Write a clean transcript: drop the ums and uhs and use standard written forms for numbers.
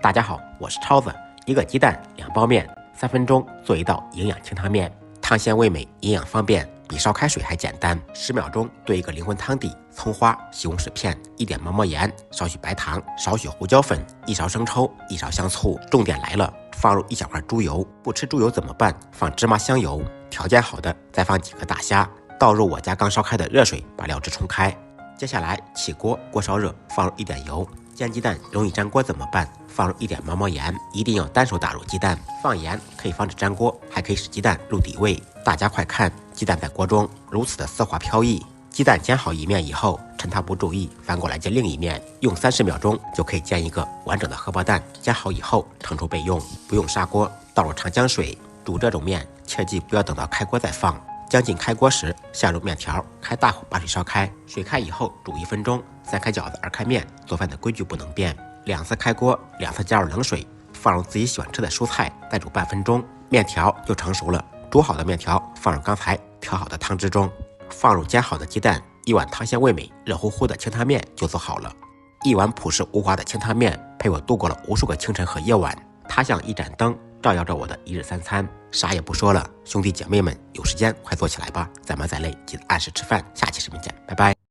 大家好，我是超子。一个鸡蛋，2包面，3分钟做一道营养清汤面，汤鲜味美，营养方便，比烧开水还简单。10秒钟兑一个灵魂汤底，葱花、西红柿片，一点毛毛盐，少许白糖，少许胡椒粉，1勺生抽，1勺香醋。重点来了，放入1小块猪油。不吃猪油怎么办？放芝麻香油。条件好的再放几个大虾，倒入我家刚烧开的热水，把料汁冲开。接下来起锅，锅烧热，放入1点油。煎鸡蛋容易粘锅怎么办？放入1点毛毛盐，一定要单手打入鸡蛋。放盐可以防止粘锅，还可以使鸡蛋入底味。大家快看，鸡蛋在锅中如此的丝滑飘逸。鸡蛋煎好一面以后，趁它不注意，翻过来煎另一面，用30秒钟就可以煎一个完整的荷包蛋。煎好以后盛出备用，不用砂锅，倒入长江水煮这种面，切记不要等到开锅再放。将近开锅时，下入面条，开大火把水烧开，水开以后煮1分钟。3开饺子2开面，做饭的规矩不能变。2次开锅，2次加入冷水，放入自己喜欢吃的蔬菜，再煮半分钟，面条就成熟了。煮好的面条放入刚才调好的汤汁中，放入煎好的鸡蛋，1碗汤鲜味美、热乎乎的清汤面就做好了。1碗朴实无华的清汤面，陪我度过了无数个清晨和夜晚。它像一盏灯，照耀着我的一日3餐。啥也不说了，兄弟姐妹们，有时间快做起来吧！再忙再累，记得按时吃饭。下期视频见，拜拜。